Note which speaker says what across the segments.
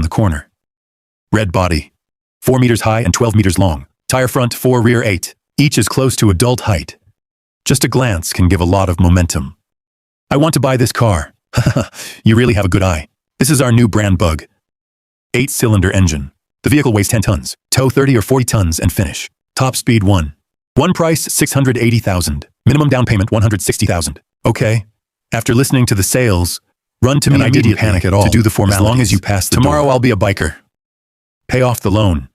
Speaker 1: the corner. Red body. 4 meters high and 12 meters long. Tire front 4, rear 8. Each is close to adult height. Just a glance can give a lot of momentum. I want to buy this car. You really have a good eye. This is our new brand bug. 8-cylinder engine. The vehicle weighs 10 tons, tow 30 or 40 tons and finish. Top speed 1. One price $680,000. Minimum down payment $160,000. Okay. After listening to the sales, run to me immediately. I didn't panic at all to do the formalities. As long as you pass the Tomorrow door. I'll be a biker. Pay off the loan.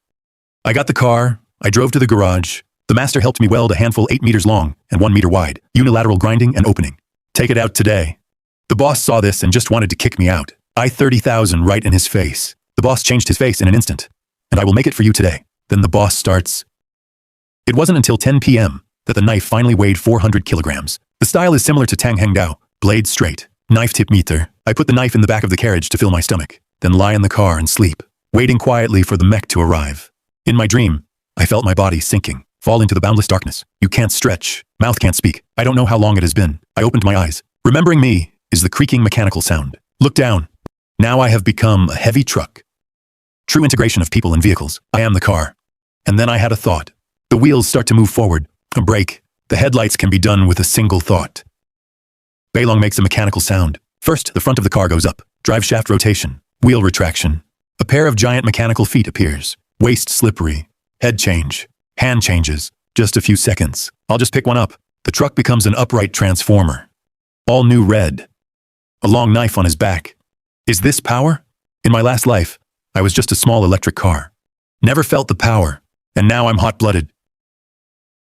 Speaker 1: I got the car. I drove to the garage. The master helped me weld a handful 8 meters long and 1 meter wide. Unilateral grinding and opening. Take it out today. The boss saw this and just wanted to kick me out. I 30,000 right in his face. The boss changed his face in an instant. And I will make it for you today. Then the boss starts. It wasn't until 10 p.m. that the knife finally weighed 400 kilograms. The style is similar to Tang Heng Dao. Blade straight. Knife tip meter. I put the knife in the back of the carriage to fill my stomach. Then lie in the car and sleep. Waiting quietly for the mech to arrive. In my dream, I felt my body sinking. Fall into the boundless darkness. You can't stretch. Mouth can't speak. I don't know how long it has been. I opened my eyes. Remembering me is the creaking mechanical sound. Look down. Now I have become a heavy truck. True integration of people and vehicles. I am the car. And then I had a thought. The wheels start to move forward. A brake. The headlights can be done with a single thought. Beilong makes a mechanical sound. First, the front of the car goes up. Drive shaft rotation. Wheel retraction. A pair of giant mechanical feet appears. Waist slippery. Head change. Hand changes. Just a few seconds. I'll just pick one up. The truck becomes an upright transformer. All new red. A long knife on his back. Is this power? In my last life, I was just a small electric car. Never felt the power, and now I'm hot-blooded.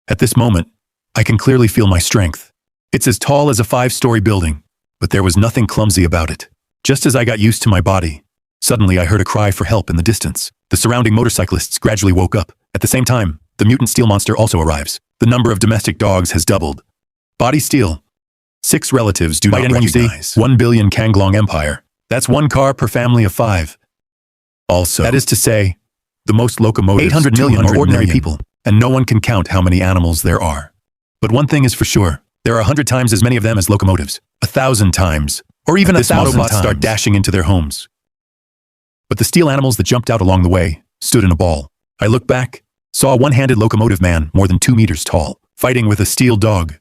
Speaker 1: At this moment, I can clearly feel my strength. It's as tall as a 5-story building, but there was nothing clumsy about it. Just as I got used to my body, suddenly I heard a cry for help in the distance. The surrounding motorcyclists gradually woke up. At the same time, the mutant steel monster also arrives. The number of domestic dogs has doubled. Body steel. 6 relatives do not recognize. 1 billion Kanglong Empire. That's 1 car per family of 5. Also, that is to say, the most locomotives, 800 million are ordinary people, and no one can count how many animals there are. But one thing is for sure, there are 100 times as many of them as locomotives, 1,000 times, or even 1,000 Autobots start dashing into their homes. But the steel animals that jumped out along the way stood in a ball. I looked back, saw a one-handed locomotive man more than 2 meters tall, fighting with a steel dog.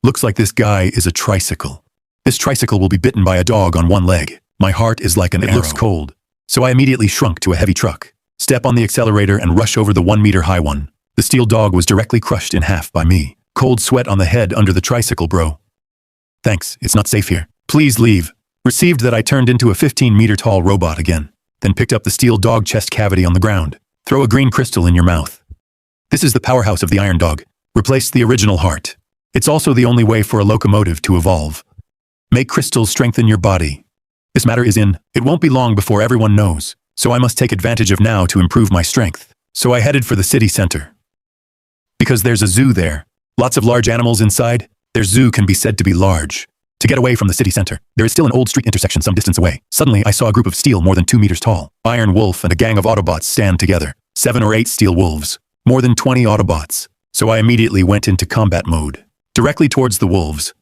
Speaker 1: Looks like this guy is a tricycle. This tricycle will be bitten by a dog on one leg. My heart is like an arrow. It looks cold. So I immediately shrunk to a heavy truck, step on the accelerator and rush over the 1-meter-high one. The steel dog was directly crushed in half by me. Cold sweat on the head under the tricycle, bro. Thanks, it's not safe here. Please leave. Received that I turned into a 15-meter-tall robot again, then picked up the steel dog chest cavity on the ground. Throw a green crystal in your mouth. This is the powerhouse of the iron dog. Replace the original heart. It's also the only way for a locomotive to evolve. Make crystals strengthen your body. This matter is in. It won't be long before everyone knows, so I must take advantage of now to improve my strength. So I headed for the city center. Because there's a zoo there. Lots of large animals inside. Their zoo can be said to be large. To get away from the city center, there is still an old street intersection some distance away. Suddenly, I saw a group of steel more than 2 meters tall. Iron Wolf and a gang of Autobots stand together. 7 or 8 steel wolves. More than 20 Autobots. So I immediately went into combat mode. Directly towards the wolves.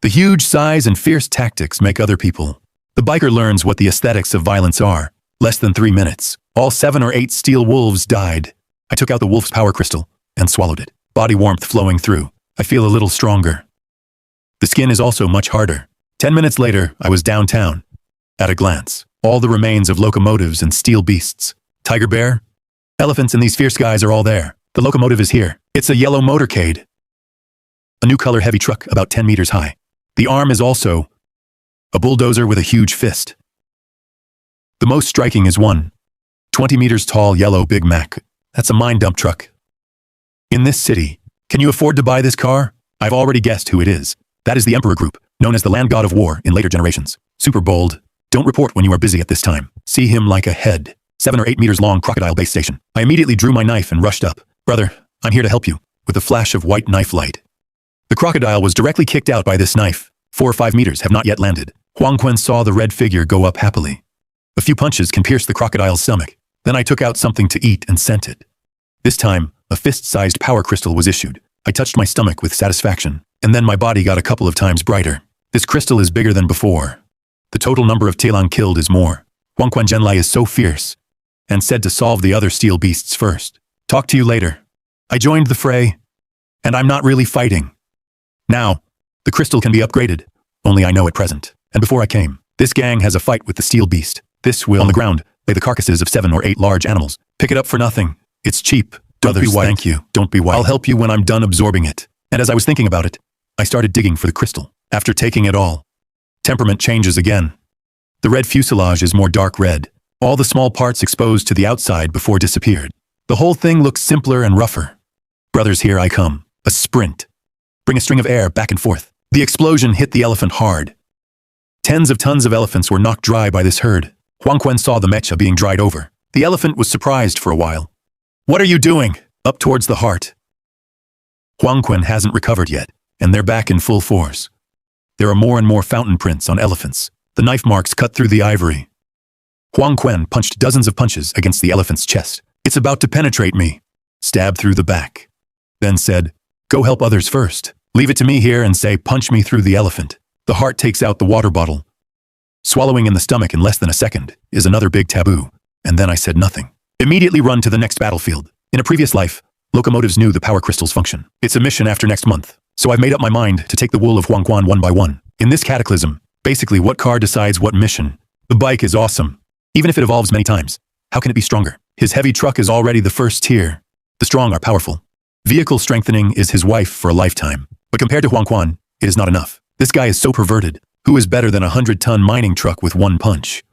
Speaker 1: The huge size and fierce tactics make other people. The biker learns what the aesthetics of violence are. Less than 3 minutes. All 7 or 8 steel wolves died. I took out the wolf's power crystal and swallowed it. Body warmth flowing through. I feel a little stronger. The skin is also much harder. 10 minutes later, I was downtown. At a glance, all the remains of locomotives and steel beasts. Tiger bear? Elephants and these fierce guys are all there. The locomotive is here. It's a yellow motorcade. A new color heavy truck about 10 meters high. The arm is also a bulldozer with a huge fist. The most striking is one 20 meters tall yellow Big Mac. That's a mine dump truck. In this city, can you afford to buy this car? I've already guessed who it is. That is the Emperor Group, known as the Land God of War in later generations. Super bold. Don't report when you are busy at this time. See him like a head. 7 or 8 meters long crocodile base station. I immediately drew my knife and rushed up. Brother, I'm here to help you. With a flash of white knife light. The crocodile was directly kicked out by this knife. 4 or 5 meters have not yet landed. Huang Quan saw the red figure go up happily. A few punches can pierce the crocodile's stomach. Then I took out something to eat and sent it. This time, a fist-sized power crystal was issued. I touched my stomach with satisfaction, and then my body got a couple of times brighter. This crystal is bigger than before. The total number of Taelang killed is more. Huang Quan Zhenlai is so fierce, and said to solve the other steel beasts first. Talk to you later. I joined the fray, and I'm not really fighting. Now, the crystal can be upgraded, only I know at present. And before I came, this gang has a fight with the steel beast. This will, on the ground, lay the carcasses of 7 or 8 large animals. Pick it up for nothing. It's cheap. Don't be white. Thank you. Don't be white. I'll help you when I'm done absorbing it. And as I was thinking about it, I started digging for the crystal. After taking it all, temperament changes again. The red fuselage is more dark red. All the small parts exposed to the outside before disappeared. The whole thing looks simpler and rougher. Brothers, here I come. A sprint. Bring a string of air back and forth. The explosion hit the elephant hard. Tens of tons of elephants were knocked dry by this herd. Huang Quan saw the mecha being dried over. The elephant was surprised for a while. What are you doing? Up towards the heart. Huang Quan hasn't recovered yet, and they're back in full force. There are more and more fountain prints on elephants. The knife marks cut through the ivory. Huang Quan punched dozens of punches against the elephant's chest. It's about to penetrate me. Stabbed through the back. Then said, go help others first. Leave it to me here and say, punch me through the elephant. The heart takes out the water bottle. Swallowing in the stomach in less than a second is another big taboo. And then I said nothing. Immediately run to the next battlefield. In a previous life, locomotives knew the power crystal's function. It's a mission after next month. So I've made up my mind to take the wool of Huang Quan one by one. In this cataclysm, basically what car decides what mission. The bike is awesome. Even if it evolves many times, how can it be stronger? His heavy truck is already the first tier. The strong are powerful. Vehicle strengthening is his wife for a lifetime. But compared to Huang Quan, it is not enough. This guy is so perverted. Who is better than a 100-ton mining truck with one punch?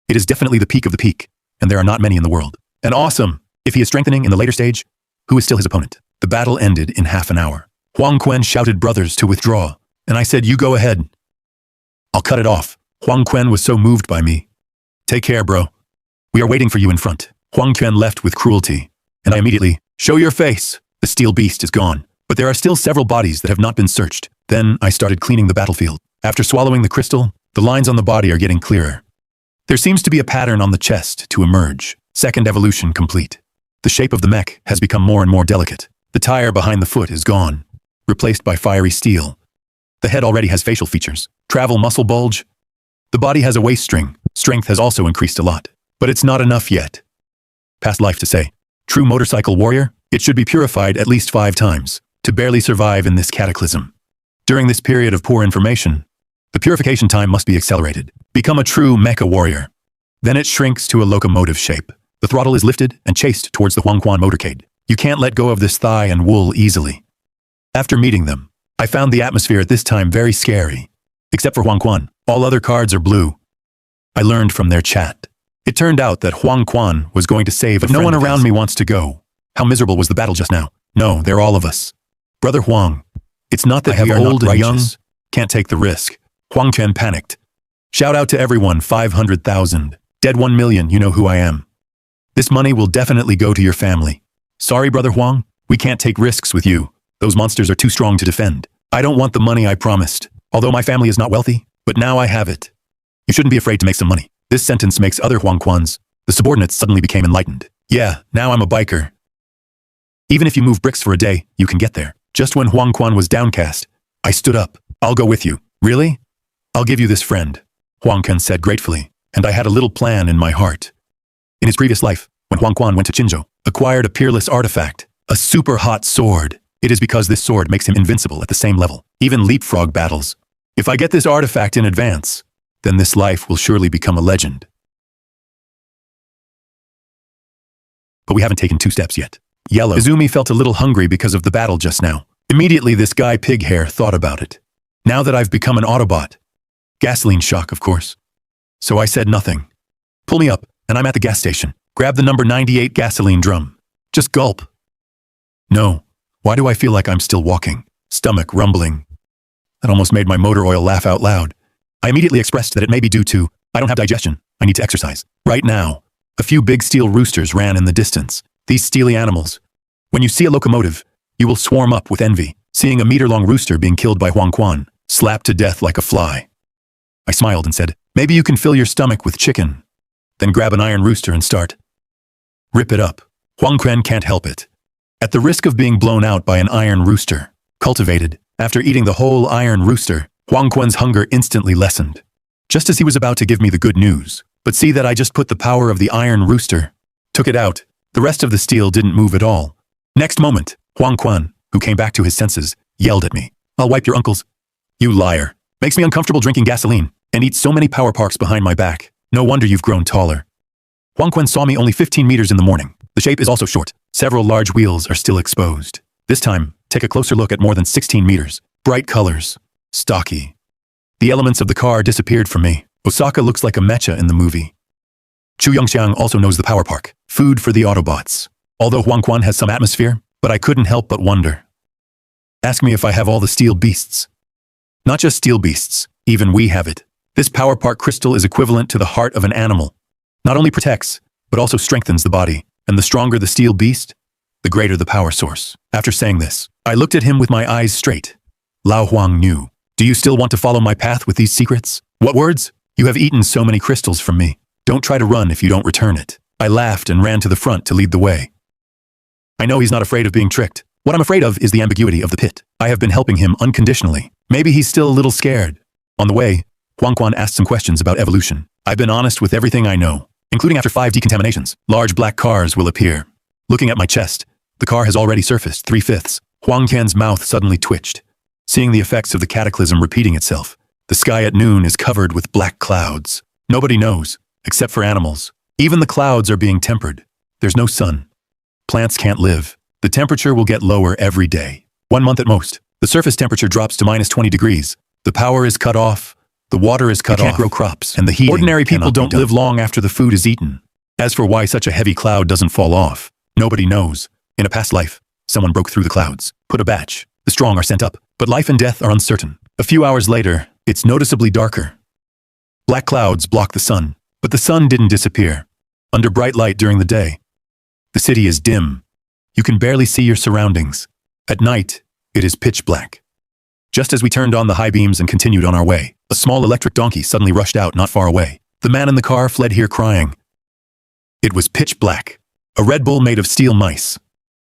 Speaker 1: It is definitely the peak of the peak, and there are not many in the world. And awesome! If he is strengthening in the later stage, who is still his opponent? The battle ended in half an hour. Huang Quan shouted brothers to withdraw, and I said, you go ahead. I'll cut it off. Huang Quan was so moved by me. Take care, bro. We are waiting for you in front. Huang Quan left with cruelty, and I immediately, show your face. The steel beast is gone, but there are still several bodies that have not been searched. Then I started cleaning the battlefield. After swallowing the crystal, the lines on the body are getting clearer. There seems to be a pattern on the chest to emerge. Second evolution complete. The shape of the mech has become more and more delicate. The tire behind the foot is gone, replaced by fiery steel. The head already has facial features. Travel muscle bulge. The body has a waist string. Strength has also increased a lot. But it's not enough yet. Past life to say. True motorcycle warrior, it should be purified at least 5 times to barely survive in this cataclysm. During this period of poor information, the purification time must be accelerated. Become a true mecha warrior. Then it shrinks to a locomotive shape. The throttle is lifted and chased towards the Huang Quan motorcade. You can't let go of this thigh and wool easily. After meeting them, I found the atmosphere at this time very scary. Except for Huang Quan, all other cards are blue. I learned from their chat. It turned out that Huang Quan was going to save, but no one around me wants to go. How miserable was the battle just now? No, they're all of us. Brother Huang, it's not that we are old and young, can't take the risk. Huang Quan panicked. Shout out to everyone, 500,000. Dead 1 million, you know who I am. This money will definitely go to your family. Sorry, Brother Huang, we can't take risks with you. Those monsters are too strong to defend. I don't want the money I promised. Although my family is not wealthy, but now I have it. You shouldn't be afraid to make some money. This sentence makes other Huang Quans, the subordinates, suddenly became enlightened. Yeah, now I'm a biker. Even if you move bricks for a day, you can get there. Just when Huang Quan was downcast, I stood up. I'll go with you. Really? I'll give you this friend, Huang Quan said gratefully, and I had a little plan in my heart. In his previous life, when Huang Quan went to Qinzhou, acquired a peerless artifact, a super hot sword. It is because this sword makes him invincible at the same level, even leapfrog battles. If I get this artifact in advance, then this life will surely become a legend. But we haven't taken 2 steps yet. Yellow. Izumi felt a little hungry because of the battle just now. Immediately this guy Pighair thought about it. Now that I've become an Autobot. Gasoline shock, of course. So I said nothing. Pull me up, and I'm at the gas station. Grab the number 98 gasoline drum. Just gulp. No. Why do I feel like I'm still walking? Stomach rumbling. That almost made my motor oil laugh out loud. I immediately expressed that it may be due to, I don't have digestion. I need to exercise. Right now. A few big steel roosters ran in the distance. These steely animals. When you see a locomotive, you will swarm up with envy, seeing a meter-long rooster being killed by Huang Quan, slapped to death like a fly. I smiled and said, maybe you can fill your stomach with chicken. Then grab an iron rooster and start. Rip it up. Huang Quan can't help it. At the risk of being blown out by an iron rooster, cultivated, after eating the whole iron rooster, Huang Quan's hunger instantly lessened. Just as he was about to give me the good news, But see that I just put the power of the iron rooster. Took it out. The rest of the steel didn't move at all. Next moment, Huang Quan, who came back to his senses, yelled at me. I'll wipe your uncle's. You liar. Makes me uncomfortable drinking gasoline and eat so many power parks behind my back. No wonder you've grown taller. Huang Quan saw me only 15 meters in the morning. The shape is also short. Several large wheels are still exposed. This time, take a closer look at more than 16 meters. Bright colors. Stocky. The elements of the car disappeared from me. Osaka looks like a mecha in the movie. Chu Yongxiang also knows the power park. Food for the Autobots. Although Huang Quan has some atmosphere, but I couldn't help but wonder. Ask me if I have all the steel beasts. Not just steel beasts, even we have it. This power park crystal is equivalent to the heart of an animal. Not only protects, but also strengthens the body. And the stronger the steel beast, the greater the power source. After saying this, I looked at him with my eyes straight. Lao Huang knew. Do you still want to follow my path with these secrets? What words? You have eaten so many crystals from me. Don't try to run if you don't return it. I laughed and ran to the front to lead the way. I know he's not afraid of being tricked. What I'm afraid of is the ambiguity of the pit. I have been helping him unconditionally. Maybe he's still a little scared. On the way, Huang Quan asked some questions about evolution. I've been honest with everything I know, including after 5 decontaminations. Large black cars will appear. Looking at my chest, the car has already surfaced 3/5. Huang Quan's mouth suddenly twitched. Seeing the effects of the cataclysm repeating itself, the sky at noon is covered with black clouds. Nobody knows, except for animals. Even the clouds are being tempered. There's no sun. Plants can't live. The temperature will get lower every day. 1 month at most. The surface temperature drops to -20 degrees. The power is cut off. The water is cut off. Can't grow crops. And the heat. Ordinary people don't live long after the food is eaten. As for why such a heavy cloud doesn't fall off, nobody knows. In a past life, someone broke through the clouds, put a batch. The strong are sent up, but life and death are uncertain. A few hours later, it's noticeably darker. Black clouds block the sun, but the sun didn't disappear. Under bright light during the day, the city is dim. You can barely see your surroundings. At night, it is pitch black. Just as we turned on the high beams and continued on our way, a small electric donkey suddenly rushed out not far away. The man in the car fled here crying. It was pitch black. A Red Bull made of steel mice.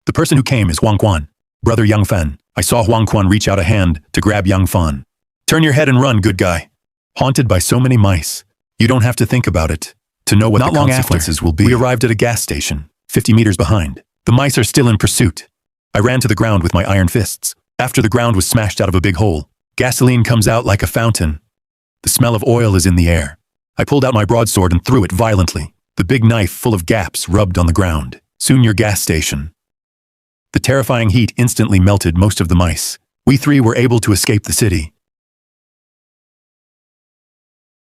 Speaker 1: The person who came is Huang Quan, brother Yang Fan. I saw Huang Quan reach out a hand to grab Yang Fan. Turn your head and run, good guy. Haunted by so many mice, you don't have to think about it to know what the consequences will be. We arrived at a gas station, 50 meters behind. The mice are still in pursuit. I ran to the ground with my iron fists. After the ground was smashed out of a big hole, gasoline comes out like a fountain. The smell of oil is in the air. I pulled out my broadsword and threw it violently. The big knife full of gaps rubbed on the ground. Soon your gas station. The terrifying heat instantly melted most of the mice. We 3 were able to escape the city.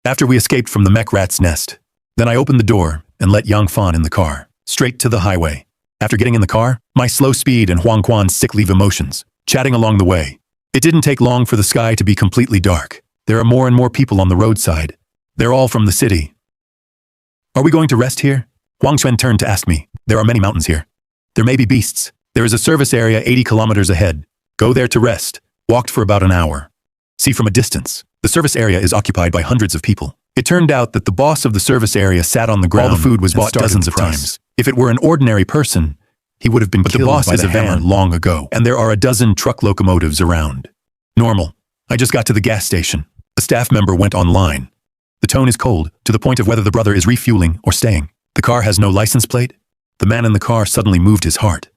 Speaker 1: After we escaped from the mech rat's nest, then I opened the door and let Yang Fan in the car, straight to the highway. After getting in the car, my slow speed and Huang Quan's sick-leave emotions, chatting along the way. It didn't take long for the sky to be completely dark. There are more and more people on the roadside. They're all from the city. Are we going to rest here? Huang Quan turned to ask me. There are many mountains here. There may be beasts. There is a service area 80 kilometers ahead. Go there to rest. Walked for about an hour. See from a distance. The service area is occupied by hundreds of people. It turned out that the boss of the service area sat on the ground. All the food was bought dozens of times. If it were an ordinary person, he would have been killed by the boss is a van long ago, and there are a dozen truck locomotives around. Normal. I just got to the gas station. A staff member went online. The tone is cold, to the point of whether the brother is refueling or staying. The car has no license plate. The man in the car suddenly moved his heart.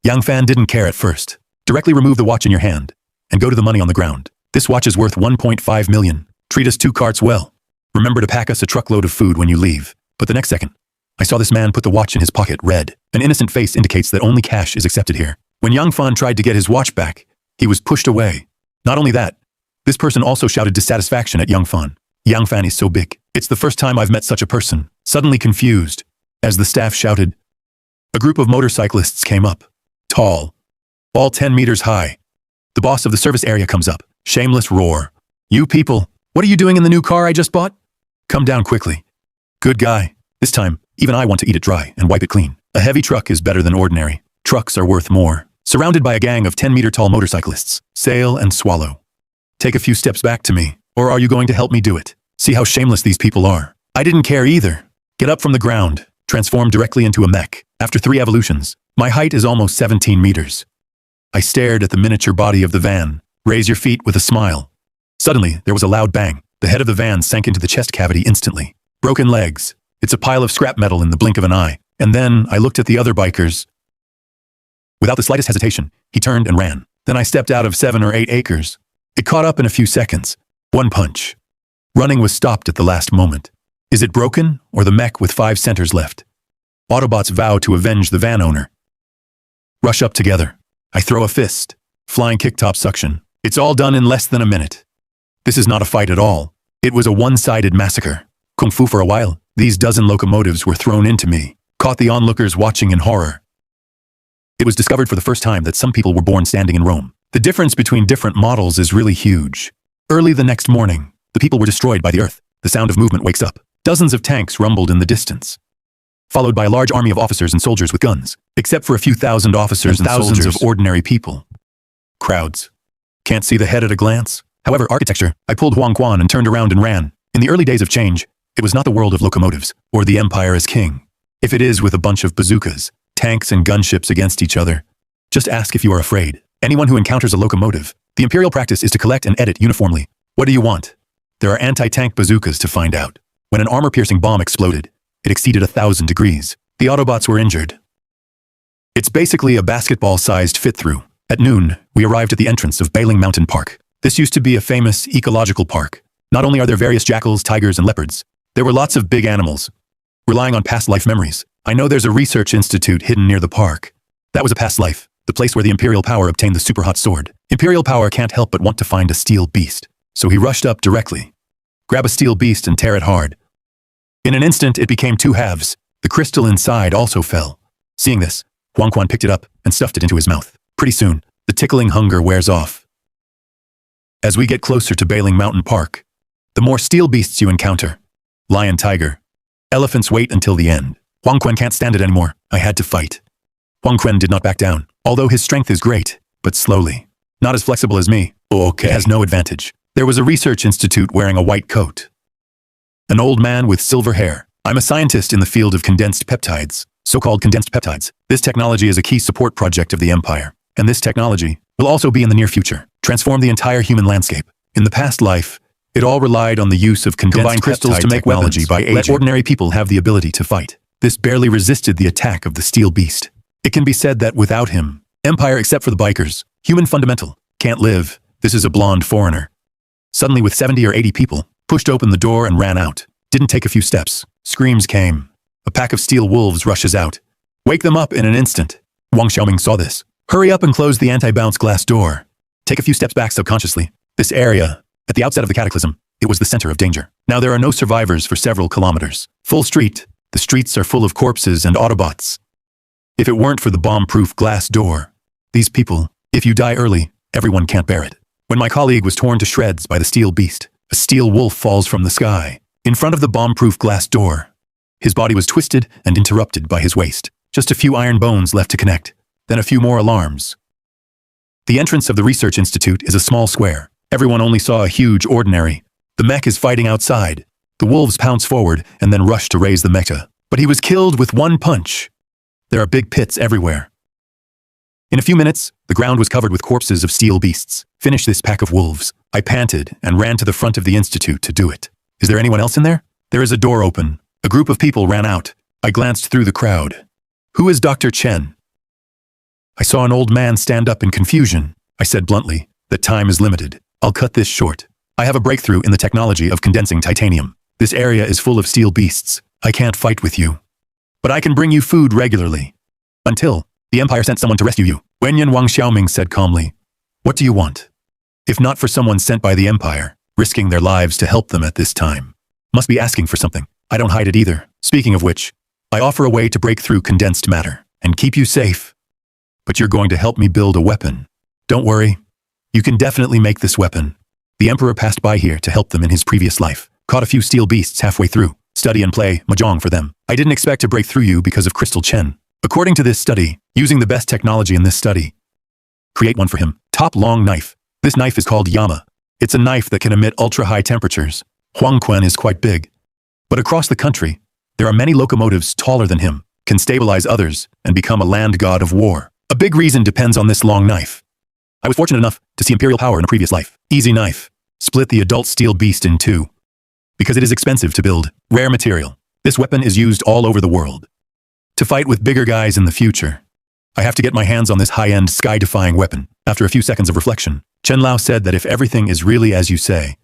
Speaker 1: Yang Fan didn't care at first. Directly remove the watch in your hand and go to the money on the ground. This watch is worth 1.5 million. Treat us 2 carts well. Remember to pack us a truckload of food when you leave. But the next second, I saw this man put the watch in his pocket, red. An innocent face indicates that only cash is accepted here. When Yang Fan tried to get his watch back, he was pushed away. Not only that, this person also shouted dissatisfaction at Yang Fan. Yang Fan is so big. It's the first time I've met such a person. Suddenly confused, as the staff shouted. A group of motorcyclists came up. Tall. All 10 meters high. The boss of the service area comes up. Shameless roar. You people, what are you doing in the new car I just bought? Come down quickly. Good guy. This time, even I want to eat it dry and wipe it clean. A heavy truck is better than ordinary. Trucks are worth more. Surrounded by a gang of 10-meter-tall motorcyclists. Sail and swallow. Take a few steps back to me, or are you going to help me do it? See how shameless these people are. I didn't care either. Get up from the ground. Transform directly into a mech. After 3 evolutions, my height is almost 17 meters. I stared at the miniature body of the van. Raise your feet with a smile. Suddenly, there was a loud bang. The head of the van sank into the chest cavity instantly. Broken legs. It's a pile of scrap metal in the blink of an eye. And then I looked at the other bikers. Without the slightest hesitation, he turned and ran. Then I stepped out of 7 or 8 acres. It caught up in a few seconds. One punch. Running was stopped at the last moment. Is it broken, or the mech with 5 centers left? Autobots vow to avenge the van owner. Rush up together. I throw a fist. Flying kick top suction. It's all done in less than a minute. This is not a fight at all. It was a one-sided massacre. Kung fu for a while. These dozen locomotives were thrown into me. Caught the onlookers watching in horror. It was discovered for the first time that some people were born standing in Rome. The difference between different models is really huge. Early the next morning, the people were destroyed by the earth. The sound of movement wakes up. Dozens of tanks rumbled in the distance, followed by a large army of officers and soldiers with guns, except for a few thousand officers and thousands of ordinary people. Crowds. Can't see the head at a glance. However, architecture. I pulled Huang Quan and turned around and ran. In the early days of change, it was not the world of locomotives, or the Empire as king. If it is with a bunch of bazookas, tanks and gunships against each other, just ask if you are afraid. Anyone who encounters a locomotive, the Imperial practice is to collect and edit uniformly. What do you want? There are anti-tank bazookas to find out. When an armor-piercing bomb exploded, it exceeded 1,000 degrees. The Autobots were injured. It's basically a basketball-sized fit-through. At noon, we arrived at the entrance of Bailing Mountain Park. This used to be a famous ecological park. Not only are there various jackals, tigers, and leopards, there were lots of big animals. Relying on past life memories, I know there's a research institute hidden near the park. That was a past life, the place where the Imperial Power obtained the super hot sword. Imperial Power can't help but want to find a steel beast, so he rushed up directly. Grab a steel beast and tear it hard. In an instant, it became 2 halves. The crystal inside also fell. Seeing this, Huang Quan picked it up and stuffed it into his mouth. Pretty soon, the tickling hunger wears off. As we get closer to Bailing Mountain Park, the more steel beasts you encounter. Lion, tiger. Elephants wait until the end. Huang Quan can't stand it anymore. I had to fight. Huang Quan did not back down, although his strength is great, but slowly. Not as flexible as me. Okay. It has no advantage. There was a research institute wearing a white coat. An old man with silver hair. I'm a scientist in the field of condensed peptides, so-called condensed peptides. This technology is a key support project of the Empire, and this technology will also be in the near future, transform the entire human landscape. In the past life, it all relied on the use of condensed crystals to make technology by aging. Let ordinary people have the ability to fight. This barely resisted the attack of the steel beast. It can be said that without him, Empire except for the bikers, human fundamental, can't live. This is a blonde foreigner. Suddenly with 70 or 80 people, pushed open the door and ran out. Didn't take a few steps. Screams came. A pack of steel wolves rushes out. Wake them up in an instant. Wang Xiaoming saw this. Hurry up and close the anti-bounce glass door. Take a few steps back subconsciously. This area, at the outset of the cataclysm, it was the center of danger. Now there are no survivors for several kilometers. Full street. The streets are full of corpses and Autobots. If it weren't for the bomb-proof glass door, these people, if you die early, everyone can't bear it. When my colleague was torn to shreds by the steel beast, a steel wolf falls from the sky. In front of the bomb-proof glass door, his body was twisted and interrupted by his waist. Just a few iron bones left to connect, then a few more alarms. The entrance of the research institute is a small square. Everyone only saw a huge ordinary. The mech is fighting outside. The wolves pounce forward and then rush to raise the mecha. But he was killed with one punch. There are big pits everywhere. In a few minutes, the ground was covered with corpses of steel beasts. Finish this pack of wolves. I panted and ran to the front of the institute to do it. Is there anyone else in there? There is a door open. A group of people ran out. I glanced through the crowd. Who is Dr. Chen? I saw an old man stand up in confusion. I said bluntly, that time is limited. I'll cut this short. I have a breakthrough in the technology of condensing titanium. This area is full of steel beasts. I can't fight with you. But I can bring you food regularly. Until the Empire sent someone to rescue you. Wenyan Wang Xiaoming said calmly, what do you want? If not for someone sent by the Empire, risking their lives to help them at this time. Must be asking for something. I don't hide it either. Speaking of which, I offer a way to break through condensed matter and keep you safe. But you're going to help me build a weapon. Don't worry. You can definitely make this weapon. The Emperor passed by here to help them in his previous life. Caught a few steel beasts halfway through. Study and play mahjong for them. I didn't expect to break through you because of Crystal Chen. According to this study, using the best technology in this study, create one for him. Top long knife. This knife is called Yama. It's a knife that can emit ultra-high temperatures. Huang Quan is quite big. But across the country, there are many locomotives taller than him, can stabilize others, and become a land god of war. A big reason depends on this long knife. I was fortunate enough to see Imperial Power in a previous life. Easy knife. Split the adult steel beast in two. because it is expensive to build. Rare material. This weapon is used all over the world. To fight with bigger guys in the future, I have to get my hands on this high-end, sky-defying weapon. After a few seconds of reflection, Chen Lao said that if everything is really as you say,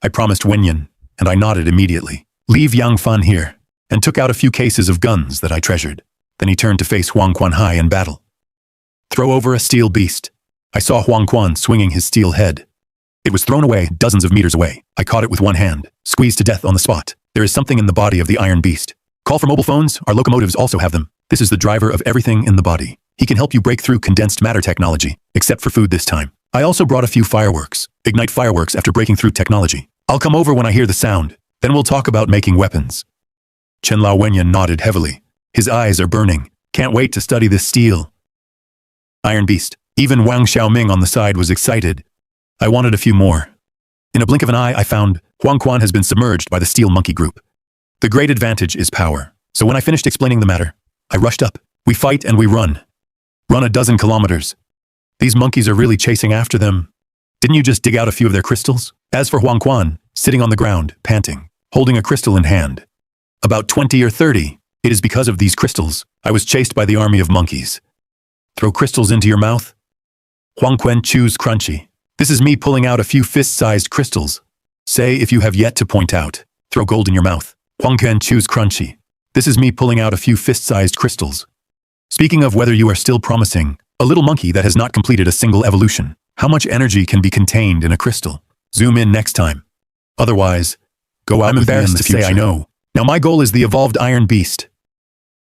Speaker 1: I promised Wenyan, and I nodded immediately. Leave Yang Fan here, and took out a few cases of guns that I treasured. Then he turned to face Huang Quan Hai in battle. Throw over a steel beast. I saw Huang Quan swinging his steel head. It was thrown away dozens of meters away. I caught it with one hand, squeezed to death on the spot. There is something in the body of the iron beast. Call for mobile phones, our locomotives also have them. This is the driver of everything in the body. He can help you break through condensed matter technology, except for food this time. I also brought a few fireworks. Ignite fireworks after breaking through technology. I'll come over when I hear the sound. Then we'll talk about making weapons. Chen Lao Wenyan nodded heavily. His eyes are burning. Can't wait to study this steel. Iron beast. Even Wang Xiaoming on the side was excited. I wanted a few more. In a blink of an eye, I found Huang Quan has been submerged by the steel monkey group. The great advantage is power. So when I finished explaining the matter, I rushed up. We fight and we run. Run a dozen kilometers. These monkeys are really chasing after them. Didn't you just dig out a few of their crystals? As for Huang Quan, sitting on the ground, panting, holding a crystal in hand. About 20 or 30. It is because of these crystals I was chased by the army of monkeys. Throw crystals into your mouth? Huang Quan chews crunchy. This is me pulling out a few fist-sized crystals. Say if you have yet to point out. Throw gold in your mouth. Huang Quan chews crunchy. This is me pulling out a few fist-sized crystals. Speaking of whether you are still promising, a little monkey that has not completed a single evolution. How much energy can be contained in a crystal? Zoom in next time. Otherwise, go out. I'm embarrassed to say I know. Now my goal is the evolved iron beast.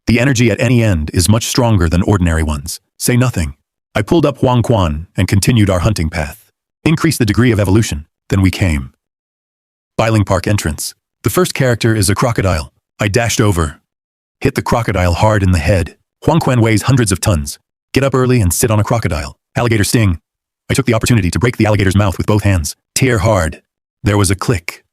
Speaker 1: The energy at any end is much stronger than ordinary ones. Say nothing. I pulled up Huang Quan and continued our hunting path. Increase the degree of evolution. Then we came. Biling Park entrance. The first character is a crocodile. I dashed over. Hit the crocodile hard in the head. Huang Quan weighs hundreds of tons. Get up early and sit on a crocodile. Alligator sting. I took the opportunity to break the alligator's mouth with both hands. Tear hard. There was a click.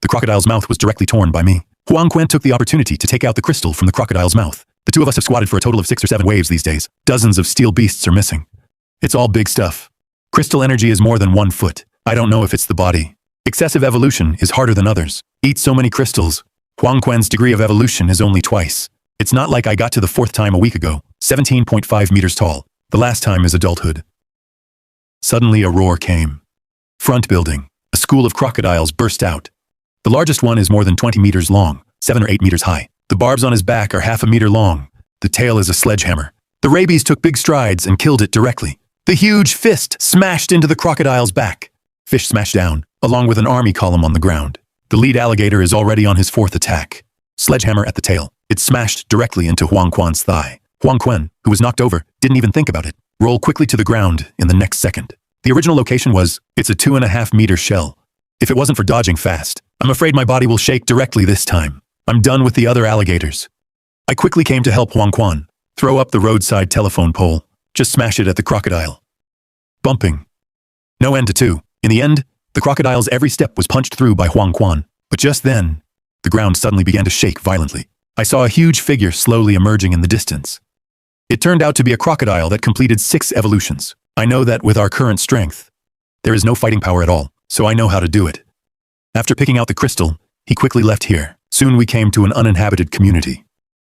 Speaker 1: The crocodile's mouth was directly torn by me. Huang Quan took the opportunity to take out the crystal from the crocodile's mouth. The two of us have squatted for a total of 6 or 7 waves these days. Dozens of steel beasts are missing. It's all big stuff. Crystal energy is more than 1 foot. I don't know if it's the body. Excessive evolution is harder than others. Eat so many crystals. Huang Quan's degree of evolution is only twice. It's not like I got to the 4th time a week ago. 17.5 meters tall. The last time is adulthood. Suddenly a roar came. Front building. A school of crocodiles burst out. The largest one is more than 20 meters long, 7 or 8 meters high. The barbs on his back are half a meter long. The tail is a sledgehammer. The rabies took big strides and killed it directly. The huge fist smashed into the crocodile's back. Fish smashed down, along with an army column on the ground. The lead alligator is already on his 4th attack. Sledgehammer at the tail. It smashed directly into Huang Quan's thigh. Huang Quan, who was knocked over, didn't even think about it. Roll quickly to the ground in the next second. The original location was, it's a 2.5 meter shell. If it wasn't for dodging fast, I'm afraid my body will shake directly this time. I'm done with the other alligators. I quickly came to help Huang Quan. Throw up the roadside telephone pole. Just smash it at the crocodile. Bumping. No end to 2. In the end, the crocodile's every step was punched through by Huang Quan. But just then, the ground suddenly began to shake violently. I saw a huge figure slowly emerging in the distance. It turned out to be a crocodile that completed 6 evolutions. I know that with our current strength, there is no fighting power at all, so I know how to do it. After picking out the crystal, he quickly left here. Soon we came to an uninhabited community.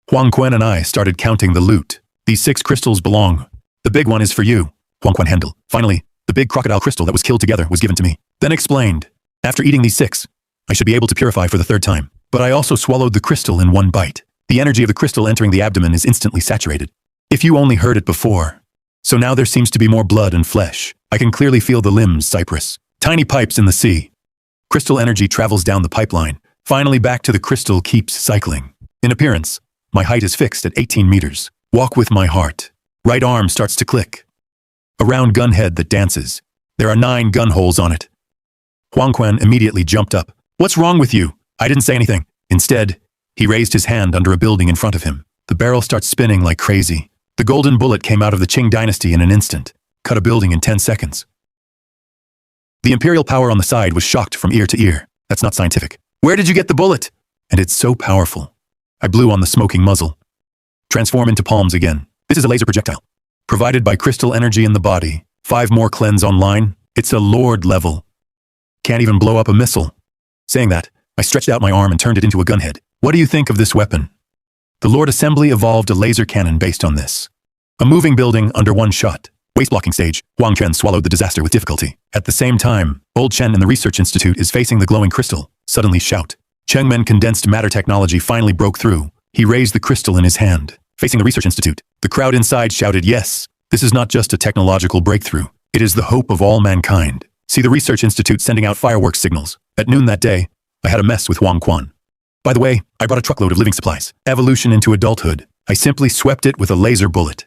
Speaker 1: Huang Quan and I started counting the loot. These 6 crystals belong. The big one is for you, Huang Quan handled. Finally, the big crocodile crystal that was killed together was given to me. Then explained, after eating these 6, I should be able to purify for the 3rd time. But I also swallowed the crystal in 1 bite. The energy of the crystal entering the abdomen is instantly saturated. If you only heard it before. So now there seems to be more blood and flesh. I can clearly feel the limbs, Cypress. Tiny pipes in the sea. Crystal energy travels down the pipeline. Finally back to the crystal keeps cycling. In appearance, my height is fixed at 18 meters. Walk with my heart. Right arm starts to click. A round gun head that dances. There are 9 gun holes on it. Huang Quan immediately jumped up. What's wrong with you? I didn't say anything. Instead, he raised his hand under a building in front of him. The barrel starts spinning like crazy. The golden bullet came out of the Qing dynasty in an instant. Cut a building in 10 seconds. The imperial power on the side was shocked from ear to ear. That's not scientific. Where did you get the bullet? And it's so powerful. I blew on the smoking muzzle. Transform into palms again. This is a laser projectile. Provided by crystal energy in the body. 5 more cleanse online. It's a lord level. Can't even blow up a missile. Saying that, I stretched out my arm and turned it into a gunhead. What do you think of this weapon? The Lord Assembly evolved a laser cannon based on this. A moving building under one shot. Waste blocking stage, Huang Quan swallowed the disaster with difficulty. At the same time, old Chen in the research institute is facing the glowing crystal. Suddenly shout. Chengmen condensed matter technology finally broke through. He raised the crystal in his hand. Facing the research institute, the crowd inside shouted, yes, this is not just a technological breakthrough. It is the hope of all mankind. See the research institute sending out fireworks signals. At noon that day, I had a mess with Huang Quan. By the way, I brought a truckload of living supplies. Evolution into adulthood. I simply swept it with a laser bullet.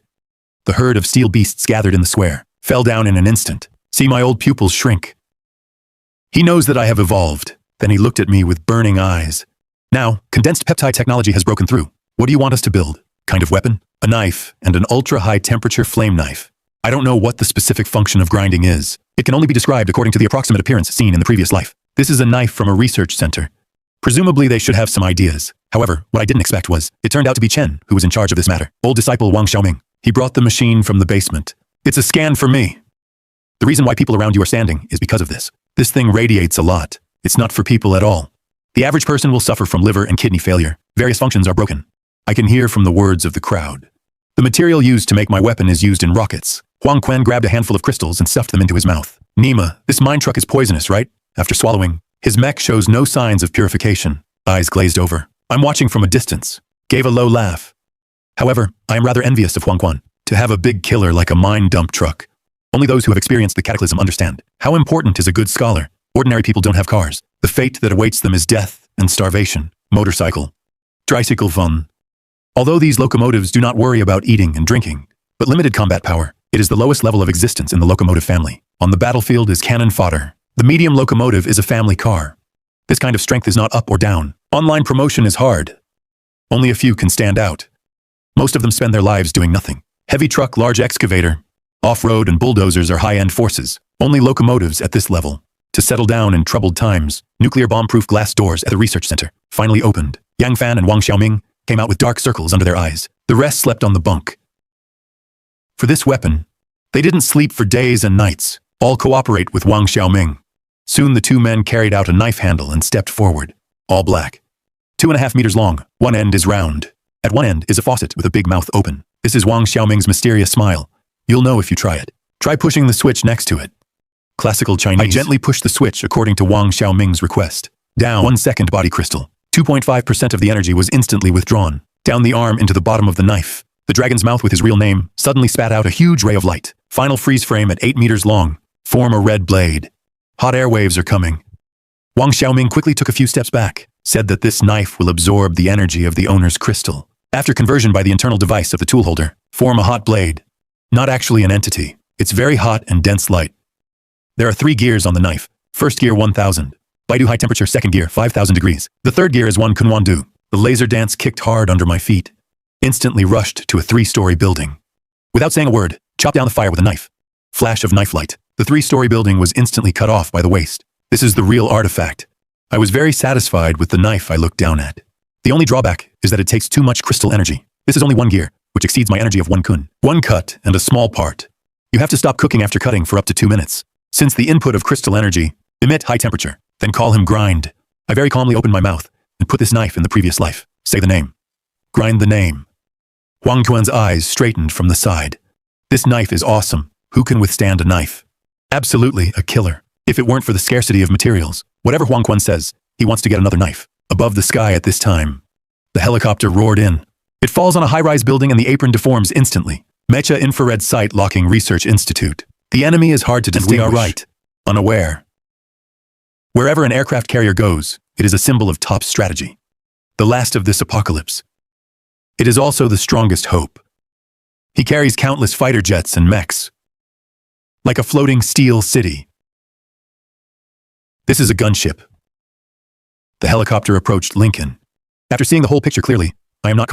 Speaker 1: The herd of steel beasts gathered in the square, fell down in an instant. See my old pupils shrink. He knows that I have evolved. Then he looked at me with burning eyes. Now, condensed peptide technology has broken through. What do you want us to build? Kind of weapon? A knife and an ultra-high temperature flame knife. I don't know what the specific function of grinding is. It can only be described according to the approximate appearance seen in the previous life. This is a knife from a research center. Presumably they should have some ideas. However, what I didn't expect was, it turned out to be Chen who was in charge of this matter. Old disciple Wang Xiaoming. He brought the machine from the basement. It's a scan for me. The reason why people around you are standing is because of this. This thing radiates a lot. It's not for people at all. The average person will suffer from liver and kidney failure. Various functions are broken. I can hear from the words of the crowd. The material used to make my weapon is used in rockets. Huang Quan grabbed a handful of crystals and stuffed them into his mouth. Nima, this mine truck is poisonous, right? After swallowing, his mech shows no signs of purification. Eyes glazed over. I'm watching from a distance. Gave a low laugh. However, I am rather envious of Huang Quan. To have a big killer like a mine dump truck. Only those who have experienced the cataclysm understand. How important is a good scholar? Ordinary people don't have cars. The fate that awaits them is death and starvation. Motorcycle. Tricycle fun. Although these locomotives do not worry about eating and drinking, but limited combat power, it is the lowest level of existence in the locomotive family. On the battlefield is cannon fodder. The medium locomotive is a family car. This kind of strength is not up or down. Online promotion is hard. Only a few can stand out. Most of them spend their lives doing nothing. Heavy truck, large excavator, off-road and bulldozers are high-end forces. Only locomotives at this level. To settle down in troubled times, nuclear bomb-proof glass doors at the research center finally opened. Yang Fan and Wang Xiaoming came out with dark circles under their eyes. The rest slept on the bunk. For this weapon, they didn't sleep for days and nights. All cooperate with Wang Xiaoming. Soon the two men carried out a knife handle and stepped forward. All black. 2.5 meters long. One end is round. At one end is a faucet with a big mouth open. This is Wang Xiaoming's mysterious smile. You'll know if you try it. Try pushing the switch next to it. Classical Chinese. I gently pushed the switch according to Wang Xiaoming's request. Down. 1 second body crystal. 2.5% of the energy was instantly withdrawn. Down the arm into the bottom of the knife. The dragon's mouth with his real name suddenly spat out a huge ray of light. Final freeze frame at 8 meters long. Form a red blade. Hot air waves are coming. Wang Xiaoming quickly took a few steps back, said that this knife will absorb the energy of the owner's crystal. After conversion by the internal device of the tool holder, form a hot blade. Not actually an entity. It's very hot and dense light. There are 3 gears on the knife. First gear 1000. Baidu high temperature. Second gear 5000 degrees. The third gear is 1 Kunwandu. The laser dance kicked hard under my feet. Instantly rushed to a 3-story building. Without saying a word, chopped down the fire with a knife. Flash of knife light. The 3-story building was instantly cut off by the waist. This is the real artifact. I was very satisfied with the knife I looked down at. The only drawback is that it takes too much crystal energy. This is only 1 gear, which exceeds my energy of 1 kun. 1 cut and a small part. You have to stop cooking after cutting for up to 2 minutes. Since the input of crystal energy, emit high temperature, then call him grind. I very calmly opened my mouth and put this knife in the previous life. Say the name. Grind the name. Huang Quan's eyes straightened from the side. This knife is awesome. Who can withstand a knife? Absolutely a killer. If it weren't for the scarcity of materials, whatever Huang Quan says, he wants to get another knife. Above the sky at this time. The helicopter roared in. It falls on a high-rise building and the apron deforms instantly. Mecha infrared sight locking research institute. The enemy is hard to distinguish. And we are right. Unaware. Wherever an aircraft carrier goes, it is a symbol of top strategy. The last of this apocalypse. It is also the strongest hope. He carries countless fighter jets and mechs. Like a floating steel city. This is a gunship. The helicopter approached Lincoln. After seeing the whole picture clearly, I am not